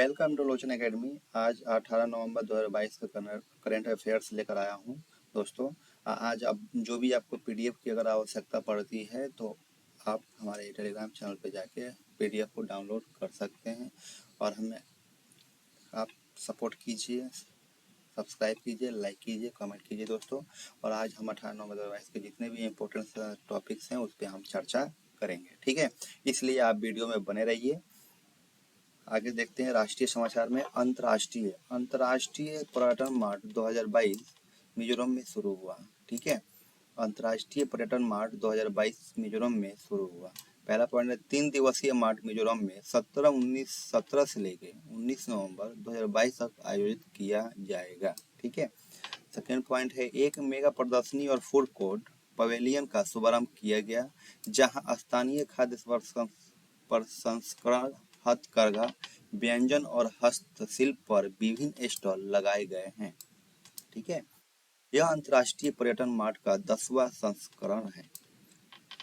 Welcome to Lochan academy. आज 18 नवंबर 2022 का current affairs लेकर आया हूं। दोस्तों, आज अब जो भी आपको पीडीएफ की अगर आवश्यकता पड़ती है तो आप हमारे टेलीग्राम चैनल पे जाके पीडीएफ को डाउनलोड कर सकते हैं और हमें आप सपोर्ट कीजिए, सब्सक्राइब कीजिए, लाइक कीजिए, कमेंट कीजिए दोस्तों। और आज हम 18 नवंबर 2022 के जितने भी इम्पोर्टेंट टॉपिक्स हैं उस पर हम चर्चा करेंगे, ठीक है। इसलिए आप वीडियो में बने रहिए। आगे देखते हैं राष्ट्रीय समाचार में। अंतर्राष्ट्रीय पर्यटन मार्ट 2022 मिजोरम में शुरू हुआ, ठीक है। अंतर्राष्ट्रीय पर्यटन मार्ट 2022 मिजोरम में शुरू हुआ। पहला पॉइंट है 3 दिवसीय मार्ट मिजोरम में 17 से लेके 19 नवंबर 2022 तक आयोजित किया जाएगा, ठीक है। सेकेंड पॉइंट है एक मेगा प्रदर्शनी और फूड कोर्ट पवेलियन का शुभारंभ किया गया, जहां स्थानीय खाद्य प्रसंस्करण, हथकरघा, व्यंजन और हस्तशिल्प पर विभिन्न स्टॉल लगाए गए हैं, ठीक है। यह अंतर्राष्ट्रीय पर्यटन मार्ट का 10वां संस्करण है।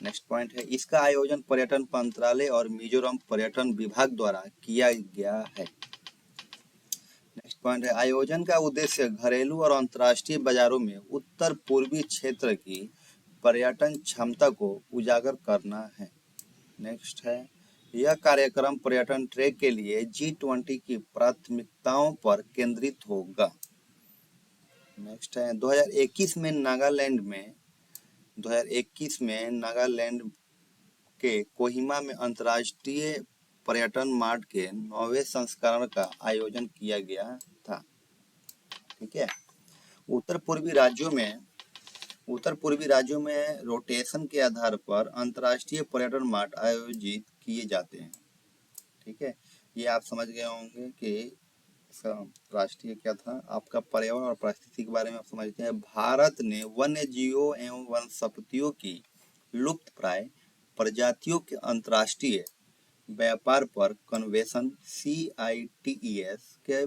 नेक्स्ट पॉइंट है इसका आयोजन पर्यटन मंत्रालय और मिजोरम पर्यटन विभाग द्वारा किया गया है। नेक्स्ट पॉइंट है आयोजन का उद्देश्य घरेलू और अंतर्राष्ट्रीय बाजारों में उत्तर पूर्वी क्षेत्र की पर्यटन क्षमता को उजागर करना है। नेक्स्ट है यह कार्यक्रम पर्यटन ट्रैक के लिए G20 की प्राथमिकताओं पर केंद्रित होगा। नेक्स्ट है 2021 में नागालैंड के कोहिमा में अंतर्राष्ट्रीय पर्यटन मार्ट के 9वें संस्करण का आयोजन किया गया था, ठीक है। उत्तर पूर्वी राज्यों में रोटेशन के आधार पर अंतर्राष्ट्रीय पर्यटन मार्ट आयोजित किए जाते हैं, ठीक है। ये आप समझ गए होंगे कि राष्ट्रीय क्या था। आपका पर्यावरण और परिस्थिति के बारे में आप समझते हैं। भारत ने वन्य जीवों एवं वनस्पतियों की लुप्त प्राय प्रजातियों के अंतर्राष्ट्रीय व्यापार पर कन्वेंशन CITES के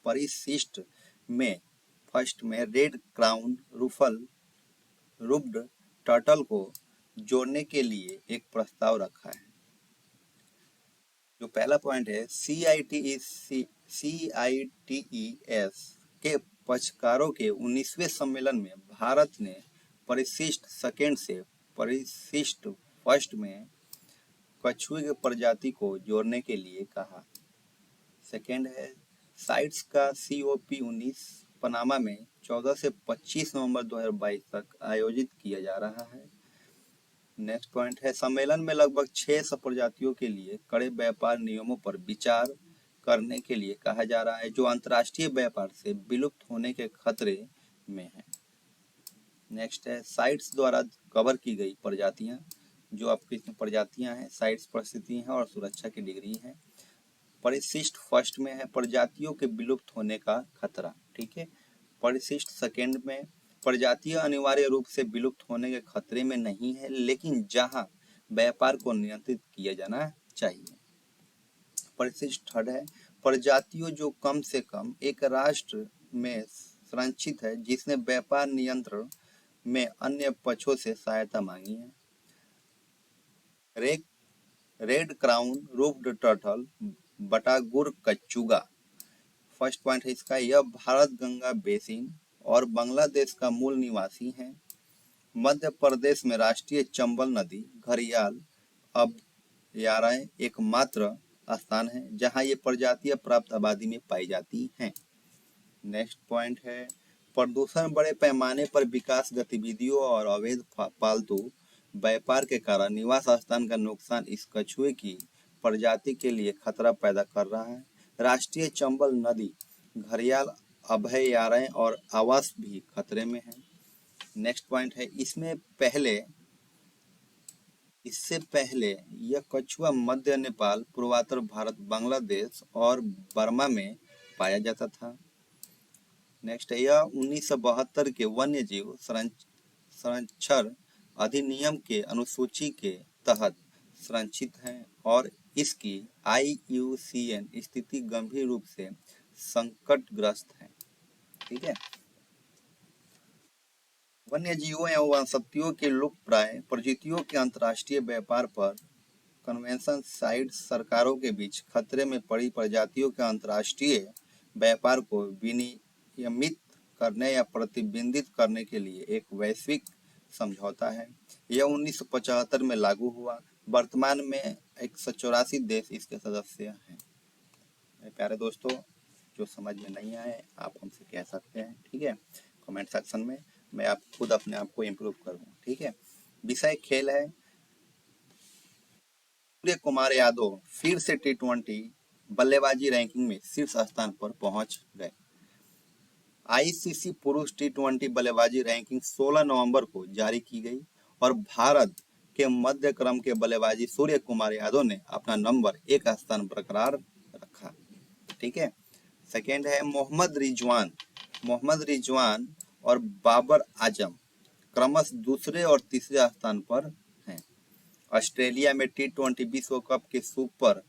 परिशिष्ट में फर्स्ट में रेड क्राउन रूफ्ड टर्टल को जोड़ने के लिए एक प्रस्ताव रखा है। जो पहला पॉइंट है CITES के पक्षकारों के 19वें सम्मेलन में भारत ने परिशिष्ट सेकेंड से परिशिष्ट फर्स्ट में कछुए की प्रजाति को जोड़ने के लिए कहा। सेकेंड है साइट्स का COP19 पनामा में 14 से 25 नवंबर 2022 तक आयोजित किया जा रहा है। नेक्स्ट पॉइंट है सम्मेलन में लगभग 600 प्रजातियों के लिए कड़े व्यापार नियमों पर विचार करने के लिए कहा जा रहा है, जो अंतर्राष्ट्रीय व्यापार से विलुप्त होने के खतरे में है। नेक्स्ट है साइट्स द्वारा कवर की गई प्रजातियां। जो आपकी इसमें प्रजातियां हैं, साइट्स परिस्थिति है और सुरक्षा की डिग्री है। परिशिष्ट फर्स्ट में है प्रजातियों के विलुप्त होने का खतरा, ठीक है। परिशिष्ट सेकेंड में प्रजातियां अनिवार्य रूप से विलुप्त होने के खतरे में नहीं है, लेकिन जहां व्यापार को नियंत्रित किया जाना चाहिए। परिशिष्ट थर्ड है प्रजातियों जो कम से कम एक राष्ट्र में संरक्षित है जिसने व्यापार नियंत्रण में अन्य पक्षों से सहायता मांगी है। Red crown roofed turtle Batagur कच्छुगा। First point है इसका यह भारत गंगा बेसिन और बांग्लादेश का मूल निवासी है। मध्य प्रदेश में राष्ट्रीय चंबल नदी घड़ियाल अभयारण्य एकमात्र स्थान है जहां ये प्रजातियां प्राप्त आबादी में पाई जाती हैं। नेक्स्ट पॉइंट है प्रदूषण, बड़े पैमाने पर विकास गतिविधियों और अवैध पालतू व्यापार के कारण निवास स्थान का नुकसान इस कछुए की प्रजाति के लिए खतरा पैदा कर रहा है। राष्ट्रीय चंबल नदी घड़ियाल अभयारण्य और आवास भी खतरे में है। नेक्स्ट पॉइंट है इससे पहले यह कछुआ मध्य नेपाल, पूर्वोत्तर भारत, बांग्लादेश और बर्मा में पाया जाता था। नेक्स्ट है यह 1972 के वन्य जीव संरक्षण अधिनियम के अनुसूची के तहत संरक्षित है और इसकी IUCN स्थिति गंभीर रूप से संकटग्रस्त है, ठीक है। वन्य जीवों एवं वनस्पतियों के लुप्त प्राय प्रजातियों के अंतर्राष्ट्रीय व्यापार पर कन्वेंशन साइट सरकारों के बीच खतरे में पड़ी प्रजातियों के अंतर्राष्ट्रीय व्यापार को विनियमित करने या प्रतिबंधित करने के लिए एक वैश्विक समझौता है। यह 1975 में लागू हुआ। वर्तमान में 184 देश इसके सदस्य हैं। मेरे प्यारे दोस्तों, जो समझ में नहीं आए आप हमसे कह सकते हैं, ठीक है, कमेंट सेक्शन में। मैं आप खुद अपने आप को इम्प्रूव करूँ, ठीक है। विषय खेल है। सूर्य कुमार यादव फिर से T20 बल्लेबाजी रैंकिंग में शीर्ष स्थान पर पहुंच गए। आईसीसी पुरुष T20 बल्लेबाजी रैंकिंग 16 नवंबर को जारी की गई और भारत के मध्य क्रम के बल्लेबाजी सूर्य कुमार यादव ने अपना नंबर 1 स्थान बरकरार रखा, ठीक है। सेकेंड है मोहम्मद रिजवान और बाबर आजम क्रमशः दूसरे और तीसरे स्थान पर हैं। ऑस्ट्रेलिया में T20 विश्व कप के सुपर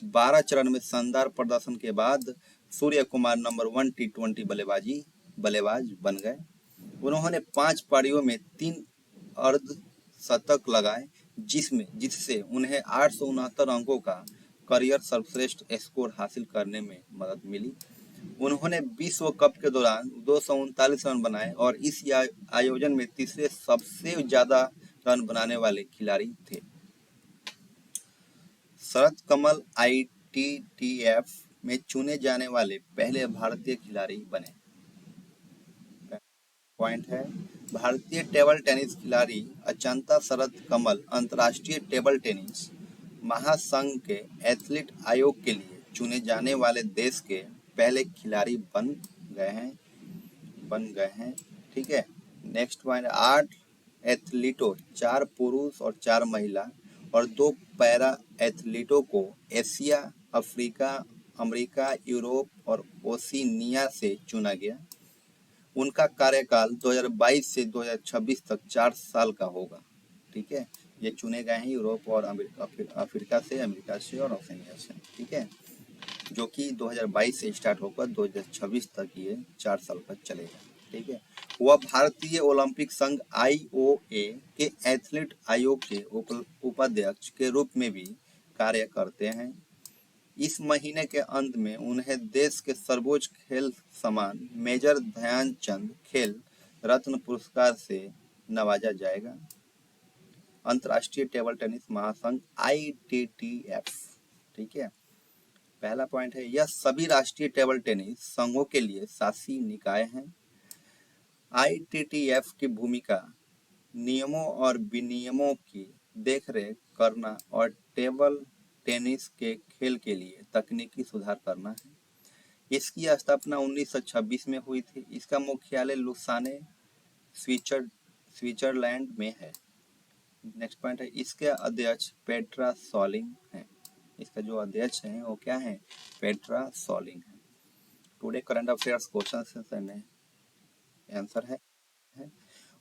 12 चरण में शानदार प्रदर्शन के बाद सूर्य कुमार नंबर 1 T20 बल्लेबाज बन गए। उन्होंने 5 पारियों में 3 अर्धशतक लगाए, जिससे उन्हें 869 अंकों का करियर सर्वश्रेष्ठ स्कोर हासिल करने में मदद मिली। उन्होंने विश्व कप के दौरान 239 रन बनाए और इस आयोजन में तीसरे सबसे ज्यादा रन बनाने वाले खिलाड़ी थे। शरद कमल ITTF में चुने जाने वाले पहले भारतीय खिलाड़ी बने। पॉइंट है, भारतीय टेबल टेनिस खिलाड़ी अचंता शरद कमल अंतर्राष्ट्रीय टेबल टेनिस महासंघ के एथलीट आयोग के लिए चुने जाने वाले देश के पहले खिलाड़ी बन गए हैं, ठीक है। नेक्स्ट पॉइंट, 8 एथलीटों, 4 पुरुष और 4 महिला और 2 पैरा एथलीटों को एशिया, अफ्रीका, अमेरिका, यूरोप और ओशिनिया से चुना गया। उनका कार्यकाल 2022 से 2026 तक 4 साल का होगा, ठीक है। ये चुने गए हैं यूरोप और अफ्रीका से, अमेरिका से और ओशिनिया से, ठीक है, जो कि 2022 से स्टार्ट होकर 2026 तक ये 4 साल का चलेगा, ठीक है। वह भारतीय ओलंपिक संघ IOA के एथलीट आयोग के उपाध्यक्ष के रूप में भी कार्य करते हैं। इस महीने के अंत में उन्हें देश के सर्वोच्च खेल सम्मान मेजर ध्यानचंद खेल रत्न पुरस्कार से नवाजा जाएगा। अंतर्राष्ट्रीय टेबल टेनिस महासंघ ITTF, ठीक है। पहला पॉइंट है, यह सभी राष्ट्रीय टेबल टेनिस संघों के लिए शासी निकाय हैं। ITTF की भूमिका नियमों और विनियमों की देखरेख करना और टेबल टेनिस के खेल के लिए तकनीकी सुधार करना है। इसकी स्थापना 1926 में हुई थी। इसका मुख्यालय लुसाने स्विट्जरलैंड में है। नेक्स्ट पॉइंट है, इसके अध्यक्ष पेट्रा सॉलिंग हैं। इसका जो अध्यक्ष है वो क्या है, पेट्रा सॉलिंग है। टुडे करंट अफेयर्स क्वेश्चन से आंसर है।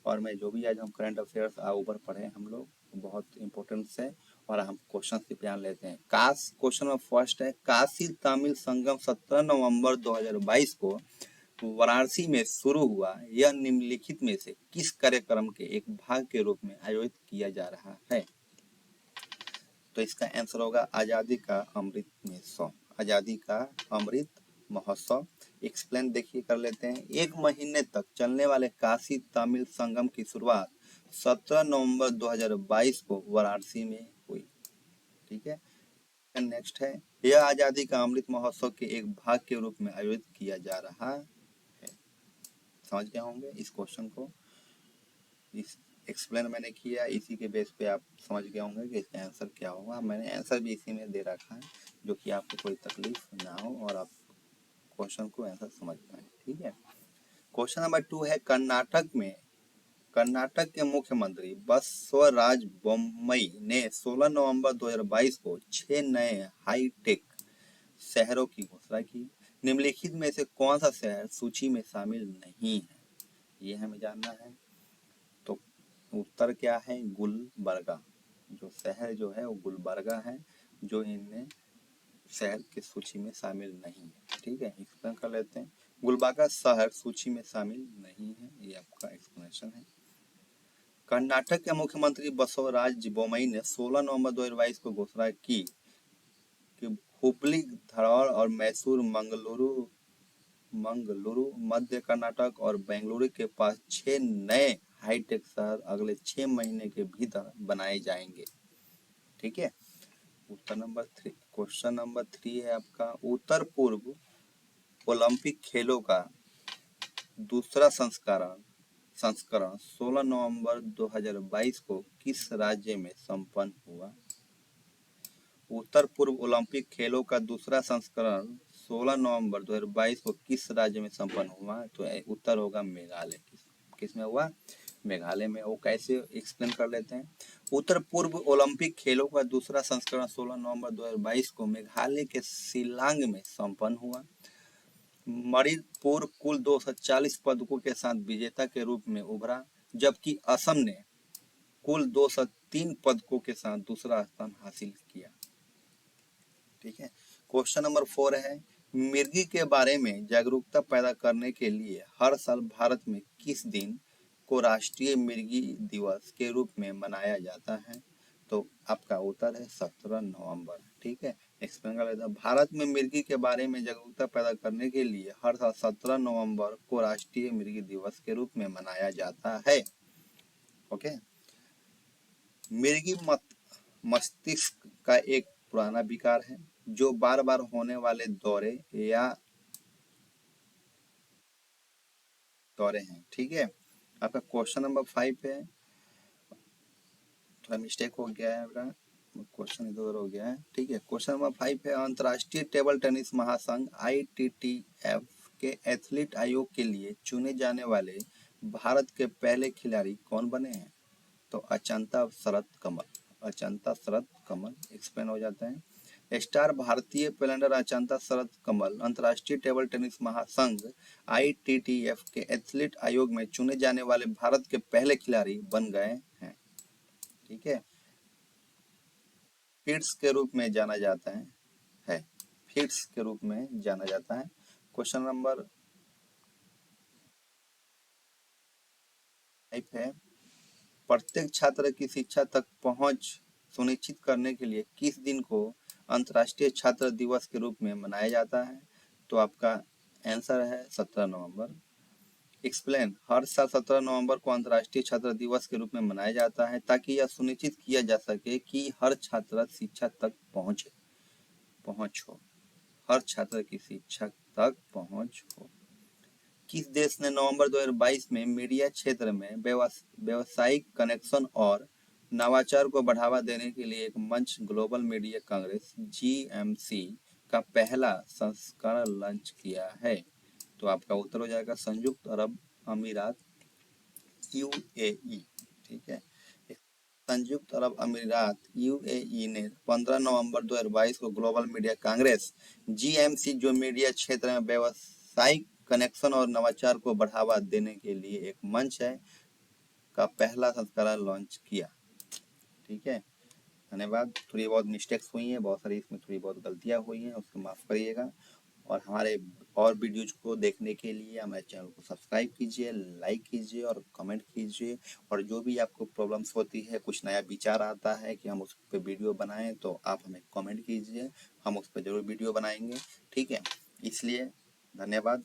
और मैं जो भी आज हम करंट अफेयर्स ऊपर पढ़े हम लोग बहुत इंपॉर्टेंट है और हम क्वेश्चन से प्यान लेते हैं। क्वेश्चन में फर्स्ट है, काशी तमिल संगम 17 नवंबर 2022 को वाराणसी में शुरू हुआ। यह निम्नलिखित में से किस कार्यक्रम के एक भाग के रूप में आयोजित किया जा रहा है? तो इसका आंसर होगा आजादी का अमृत महोत्सव। आजादी का अमृत महोत्सव। एक्सप्लेन देखिए कर लेते हैं। 1 महीने तक चलने वाले काशी तमिल संगम की शुरुआत 17 नवंबर 2022 को वाराणसी में हुई, ठीक है। नेक्स्ट है, यह आजादी का अमृत महोत्सव के एक भाग के रूप में आयोजित किया जा रहा है। समझ गए होंगे इस क्वेश्चन को। इस एक्सप्लेन मैंने किया, इसी के बेस पे आप समझ गए होंगे कि इसका आंसर क्या होगा। मैंने आंसर भी इसी में दे रखा है, जो कि आपको कोई तकलीफ ना हो और आप क्वेश्चन को आंसर समझ पाए, ठीक है। क्वेश्चन नंबर 2 है, कर्नाटक के मुख्यमंत्री बसवराज बोम्मई ने 16 नवंबर 2022 को 6 नए हाईटेक शहरों की घोषणा की। निम्नलिखित में से कौन सा शहर सूची में शामिल नहीं है, ये हमें जानना है। तो उत्तर क्या है, गुलबर्गा। जो शहर जो है वो गुलबर्गा है, जो इनमें शहर की सूची में शामिल नहीं है, ठीक है। एक्सप्लेन कर लेते हैं। गुलबर्गा शहर सूची में शामिल नहीं है, ये आपका एक्सप्लेनेशन है। कर्नाटक के मुख्यमंत्री बसवराज बोम्मई ने 16 नवंबर 2022 को घोषणा की कि हुबली, धारवाड़ और मैसूर, मंगलुरु, मध्य कर्नाटक और बेंगलुरु के पास 6 नए हाईटेक शहर अगले 6 महीने के भीतर बनाए जाएंगे। ठीक है। क्वेश्चन नंबर 3 है आपका, उत्तर पूर्व ओलंपिक खेलों का दूसरा संस्करण 16 नवंबर 2022 को किस राज्य में संपन्न हुआ? उत्तर पूर्व ओलंपिक खेलों का दूसरा संस्करण 16 नवंबर 2022 को किस राज्य में संपन्न हुआ? तो उत्तर होगा मेघालय। किस में हुआ? मेघालय में। वो कैसे एक्सप्लेन कर लेते हैं। उत्तर पूर्व ओलंपिक खेलों का दूसरा संस्करण 16 नवंबर 2022 को मेघालय के शिलांग में संपन्न हुआ। मणिपुर कुल 240 पदकों के साथ विजेता के रूप में उभरा, जबकि असम ने कुल 203 पदकों के साथ दूसरा स्थान हासिल किया। ठीक है। क्वेश्चन नंबर 4 है, मिर्गी के बारे में जागरूकता पैदा करने के लिए हर साल भारत में किस दिन को राष्ट्रीय मिर्गी दिवस के रूप में मनाया जाता है? तो आपका उत्तर है 17 नवंबर। ठीक है। एक्सप्लेन कर लेता हूं। भारत में मिर्गी के बारे में जागरूकता पैदा करने के लिए हर साल 17 नवंबर को राष्ट्रीय मिर्गी दिवस के रूप में मनाया जाता है। ओके। मिर्गी मस्तिष्क का एक पुराना विकार है जो बार बार होने वाले दौरे हैं। ठीक है। आपका क्वेश्चन नंबर 5 है, थोड़ा मिस्टेक हो गया है, आपका क्वेश्चन इधर हो गया है। ठीक है। क्वेश्चन नंबर 5 है, अंतर्राष्ट्रीय टेबल टेनिस महासंघ ITTF के एथलीट आयोग के लिए चुने जाने वाले भारत के पहले खिलाड़ी कौन बने हैं? तो अचंता शरत कमल एक्सप्लेन हो जाता है। स्टार भारतीय पेलंडर अचंता शरत कमल अंतर्राष्ट्रीय टेबल टेनिस महासंघ ITTF के एथलीट आयोग में चुने जाने वाले भारत के पहले खिलाड़ी बन गए हैं। ठीक है। फिट्स के रूप में जाना जाता है फिट्स के रूप में जाना जाता है। क्वेश्चन नंबर 5 है, प्रत्येक छात्र की शिक्षा तक पहुंच सुनिश्चित करने के लिए किस दिन को अंतर्राष्ट्रीय छात्र दिवस के रूप में मनाया जाता है? तो आपका आंसर है 17 नवंबर। एक्सप्लेन, हर साल 17 नवंबर को अंतर्राष्ट्रीय छात्र दिवस के रूप में मनाया जाता है ताकि यह सुनिश्चित किया जा सके कि हर छात्र शिक्षा तक पहुंच हो। हर छात्र की शिक्षा तक पहुंच हो। किस देश ने नवंबर 2022 में मीडिया क्षेत्र में व्यवसायिक कनेक्शन और नवाचार को बढ़ावा देने के लिए एक मंच ग्लोबल मीडिया कांग्रेस GMC का पहला संस्करण लॉन्च किया है? तो आपका उत्तर हो जाएगा संयुक्त अरब अमीरात UAE। ठीक है। संयुक्त अरब अमीरात UAE ने 15 नवंबर 2022 को ग्लोबल मीडिया कांग्रेस GMC, जो मीडिया क्षेत्र में व्यवसायिक कनेक्शन और नवाचार को बढ़ावा देने के लिए एक मंच है, का पहला संस्करण लॉन्च किया। ठीक है। धन्यवाद। थोड़ी बहुत मिस्टेक्स हुई हैं, बहुत सारी इसमें थोड़ी बहुत गलतियां हुई हैं, उसको माफ़ करिएगा। और हमारे और वीडियोज को देखने के लिए हमारे चैनल को सब्सक्राइब कीजिए, लाइक कीजिए और कमेंट कीजिए। और जो भी आपको प्रॉब्लम्स होती है, कुछ नया विचार आता है कि हम उस पर वीडियो बनाएं, तो आप हमें कमेंट कीजिए, हम उस पर ज़रूर वीडियो बनाएंगे। ठीक है। इसलिए धन्यवाद।